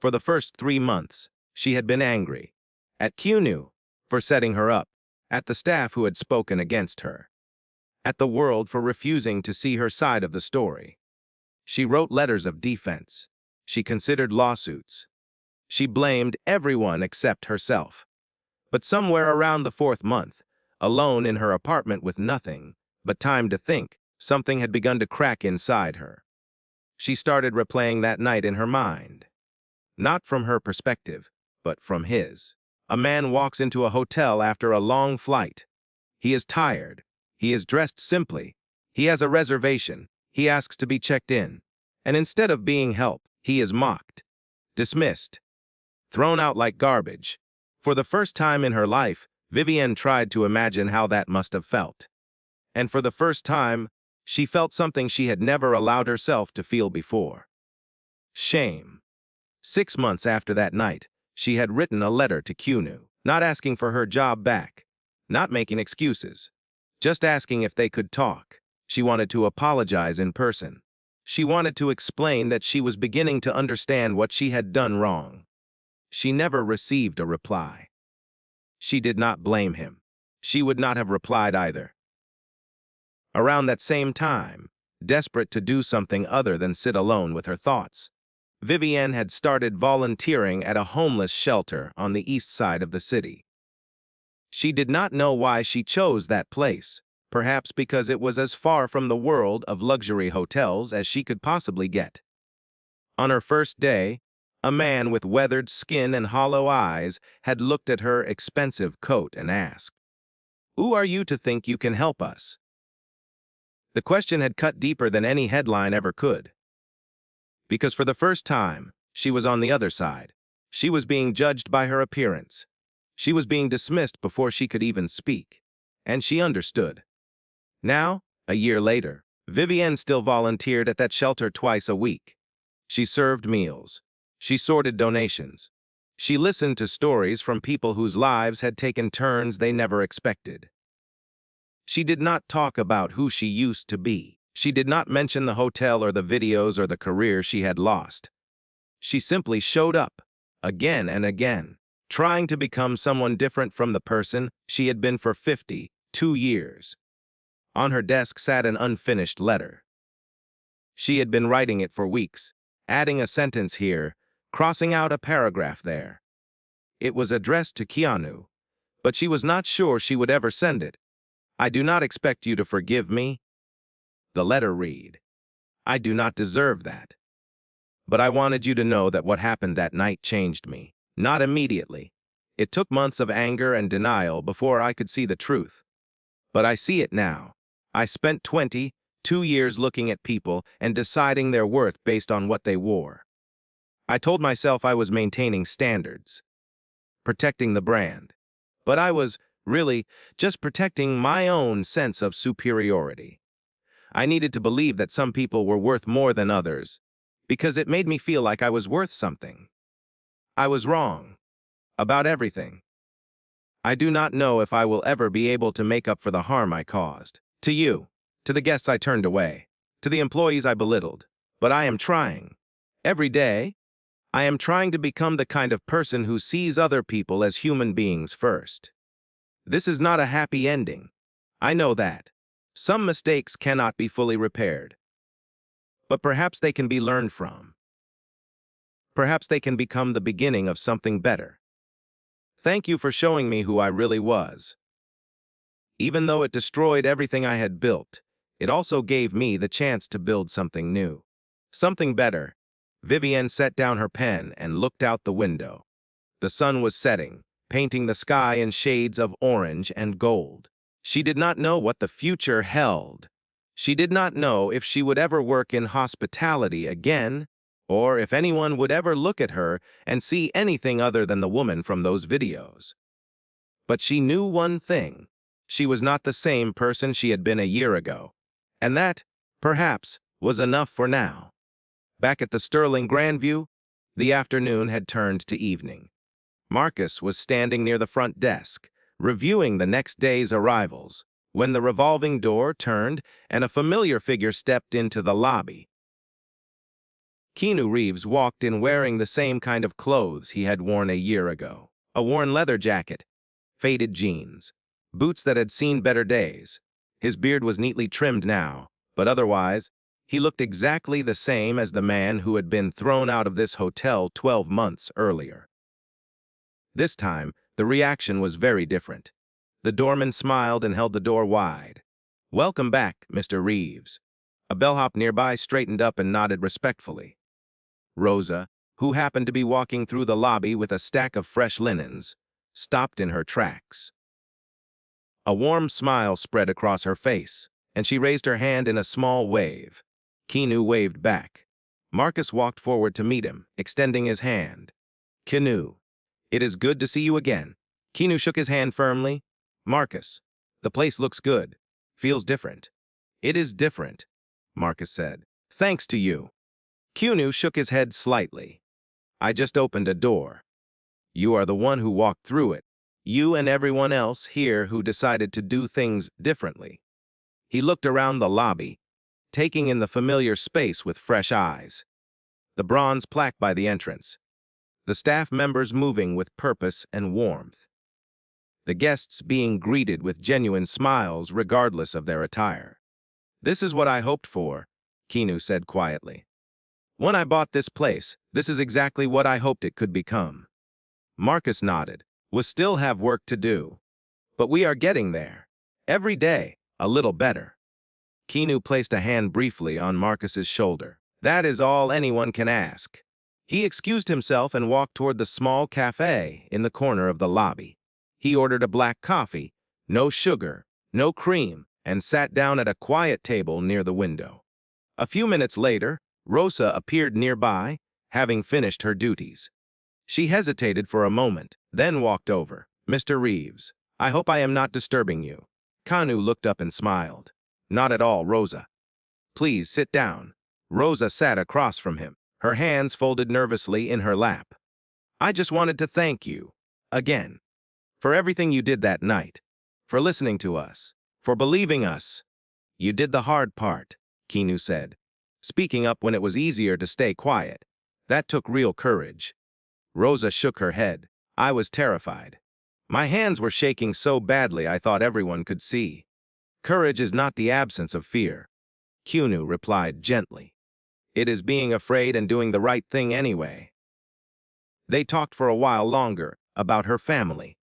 For the first 3 months, she had been angry. At Keanu for setting her up, at the staff who had spoken against her, at the world for refusing to see her side of the story. She wrote letters of defense. She considered lawsuits. She blamed everyone except herself. But somewhere around the 4th month, alone in her apartment with nothing but time to think, something had begun to crack inside her. She started replaying that night in her mind. Not from her perspective, but from his. A man walks into a hotel after a long flight. He is tired. He is dressed simply. He has a reservation. He asks to be checked in. And instead of being helped, he is mocked, dismissed, thrown out like garbage. For the first time in her life, Vivienne tried to imagine how that must have felt. And for the first time, she felt something she had never allowed herself to feel before. Shame. 6 months after that night, she had written a letter to Keanu, not asking for her job back, not making excuses, just asking if they could talk. She wanted to apologize in person. She wanted to explain that she was beginning to understand what she had done wrong. She never received a reply. She did not blame him. She would not have replied either. Around that same time, desperate to do something other than sit alone with her thoughts, Vivienne had started volunteering at a homeless shelter on the east side of the city. She did not know why she chose that place, perhaps because it was as far from the world of luxury hotels as she could possibly get. On her first day, a man with weathered skin and hollow eyes had looked at her expensive coat and asked, "Who are you to think you can help us?" The question had cut deeper than any headline ever could. Because for the first time, she was on the other side. She was being judged by her appearance. She was being dismissed before she could even speak. And she understood. Now, a year later, Vivienne still volunteered at that shelter twice a week. She served meals. She sorted donations. She listened to stories from people whose lives had taken turns they never expected. She did not talk about who she used to be. She did not mention the hotel or the videos or the career she had lost. She simply showed up, again and again, trying to become someone different from the person she had been for 52 years. On her desk sat an unfinished letter. She had been writing it for weeks, adding a sentence here, crossing out a paragraph there. It was addressed to Keanu, but she was not sure she would ever send it. "I do not expect you to forgive me." The letter read, "I do not deserve that. But I wanted you to know that what happened that night changed me. Not immediately. It took months of anger and denial before I could see the truth. But I see it now. I spent 22 years looking at people and deciding their worth based on what they wore. I told myself I was maintaining standards, protecting the brand. But I was, really, just protecting my own sense of superiority. I needed to believe that some people were worth more than others, because it made me feel like I was worth something. I was wrong. About everything. I do not know if I will ever be able to make up for the harm I caused. To you, to the guests I turned away, to the employees I belittled. But I am trying. Every day, I am trying to become the kind of person who sees other people as human beings first. This is not a happy ending. I know that. Some mistakes cannot be fully repaired. But perhaps they can be learned from. Perhaps they can become the beginning of something better. Thank you for showing me who I really was. Even though it destroyed everything I had built, it also gave me the chance to build something new. Something better. Vivienne set down her pen and looked out the window. The sun was setting, painting the sky in shades of orange and gold. She did not know what the future held. She did not know if she would ever work in hospitality again, or if anyone would ever look at her and see anything other than the woman from those videos. But she knew one thing. She was not the same person she had been a year ago. And that, perhaps, was enough for now. Back at the Sterling Grandview, the afternoon had turned to evening. Marcus was standing near the front desk, reviewing the next day's arrivals, when the revolving door turned and a familiar figure stepped into the lobby. Keanu Reeves walked in wearing the same kind of clothes he had worn a year ago. A worn leather jacket, faded jeans, boots that had seen better days. His beard was neatly trimmed now, but otherwise, he looked exactly the same as the man who had been thrown out of this hotel 12 months earlier. This time, the reaction was very different. The doorman smiled and held the door wide. "Welcome back, Mr. Reeves." A bellhop nearby straightened up and nodded respectfully. Rosa, who happened to be walking through the lobby with a stack of fresh linens, stopped in her tracks. A warm smile spread across her face, and she raised her hand in a small wave. Keanu waved back. Marcus walked forward to meet him, extending his hand. "Keanu, it is good to see you again." Keanu shook his hand firmly. "Marcus, the place looks good. Feels different." "It is different," Marcus said. "Thanks to you." Keanu shook his head slightly. "I just opened a door. You are the one who walked through it. You and everyone else here who decided to do things differently." He looked around the lobby, taking in the familiar space with fresh eyes. The bronze plaque by the entrance. The staff members moving with purpose and warmth. The guests being greeted with genuine smiles regardless of their attire. "This is what I hoped for," Keanu said quietly. "When I bought this place, this is exactly what I hoped it could become." Marcus nodded. "We still have work to do. But we are getting there. Every day, a little better." Keanu placed a hand briefly on Marcus's shoulder. "That is all anyone can ask." He excused himself and walked toward the small cafe in the corner of the lobby. He ordered a black coffee, no sugar, no cream, and sat down at a quiet table near the window. A few minutes later, Rosa appeared nearby, having finished her duties. She hesitated for a moment, then walked over. "Mr. Reeves, I hope I am not disturbing you." Keanu looked up and smiled. "Not at all, Rosa. Please sit down." Rosa sat across from him, her hands folded nervously in her lap. "I just wanted to thank you, again, for everything you did that night, for listening to us, for believing us." "You did the hard part," Keanu said, speaking up when it was easier to stay quiet. "That took real courage." Rosa shook her head. "I was terrified. My hands were shaking so badly I thought everyone could see." "Courage is not the absence of fear," Keanu replied gently. "It is being afraid and doing the right thing anyway." They talked for a while longer about her family,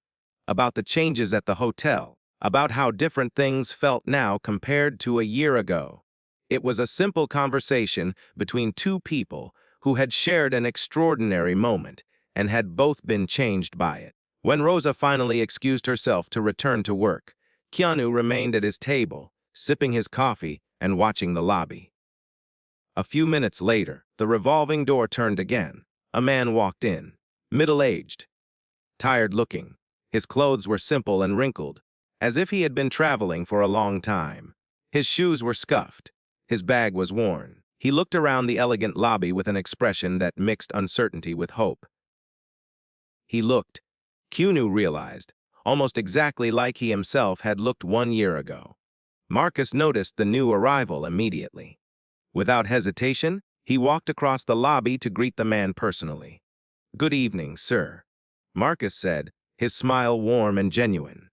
about the changes at the hotel, about how different things felt now compared to a year ago. It was a simple conversation between two people who had shared an extraordinary moment and had both been changed by it. When Rosa finally excused herself to return to work, Keanu remained at his table, sipping his coffee and watching the lobby. A few minutes later, the revolving door turned again. A man walked in, middle-aged, tired-looking. His clothes were simple and wrinkled, as if he had been traveling for a long time. His shoes were scuffed. His bag was worn. He looked around the elegant lobby with an expression that mixed uncertainty with hope. He looked Keanu realized, almost exactly like he himself had looked 1 year ago. Marcus noticed the new arrival immediately. Without hesitation, he walked across the lobby to greet the man personally. "Good evening, sir," Marcus said, his smile warm and genuine.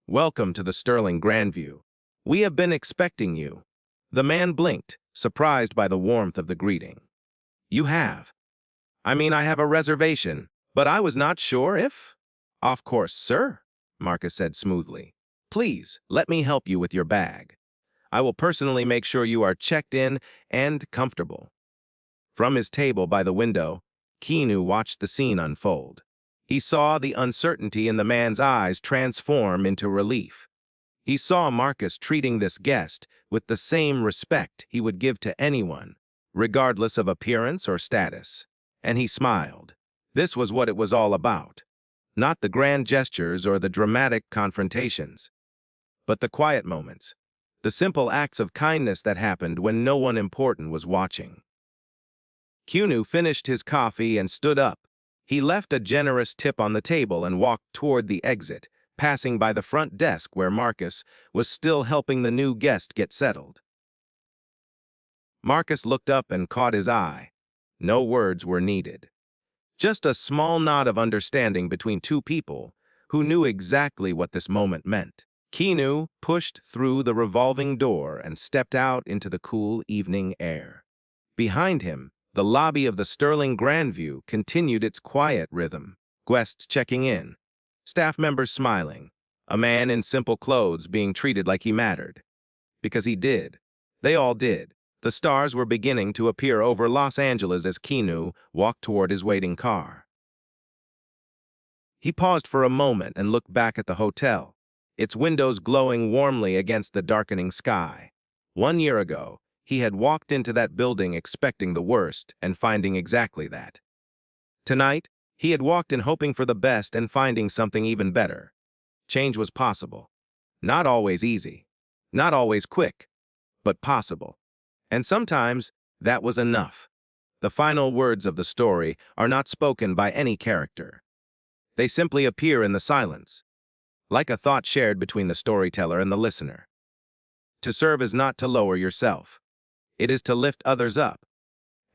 "Welcome to the Sterling Grandview. We have been expecting you." The man blinked, surprised by the warmth of the greeting. "You have? I have a reservation, but I was not sure if—" "Of course, sir," Marcus said smoothly. "Please, let me help you with your bag. I will personally make sure you are checked in and comfortable." From his table by the window, Keanu watched the scene unfold. He saw the uncertainty in the man's eyes transform into relief. He saw Marcus treating this guest with the same respect he would give to anyone, regardless of appearance or status. And he smiled. This was what it was all about. Not the grand gestures or the dramatic confrontations, but the quiet moments, the simple acts of kindness that happened when no one important was watching. Keanu finished his coffee and stood up. He left a generous tip on the table and walked toward the exit, passing by the front desk where Marcus was still helping the new guest get settled. Marcus looked up and caught his eye. No words were needed. Just a small nod of understanding between two people who knew exactly what this moment meant. Keanu pushed through the revolving door and stepped out into the cool evening air. Behind him, the lobby of the Sterling Grandview continued its quiet rhythm. Guests checking in, staff members smiling, a man in simple clothes being treated like he mattered. Because he did. They all did. The stars were beginning to appear over Los Angeles as Keanu walked toward his waiting car. He paused for a moment and looked back at the hotel, its windows glowing warmly against the darkening sky. 1 year ago, he had walked into that building expecting the worst and finding exactly that. Tonight, he had walked in hoping for the best and finding something even better. Change was possible. Not always easy, not always quick, but possible. And sometimes, that was enough. The final words of the story are not spoken by any character. They simply appear in the silence, like a thought shared between the storyteller and the listener. To serve is not to lower yourself. It is to lift others up.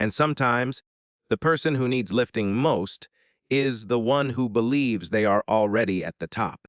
And sometimes, the person who needs lifting most is the one who believes they are already at the top.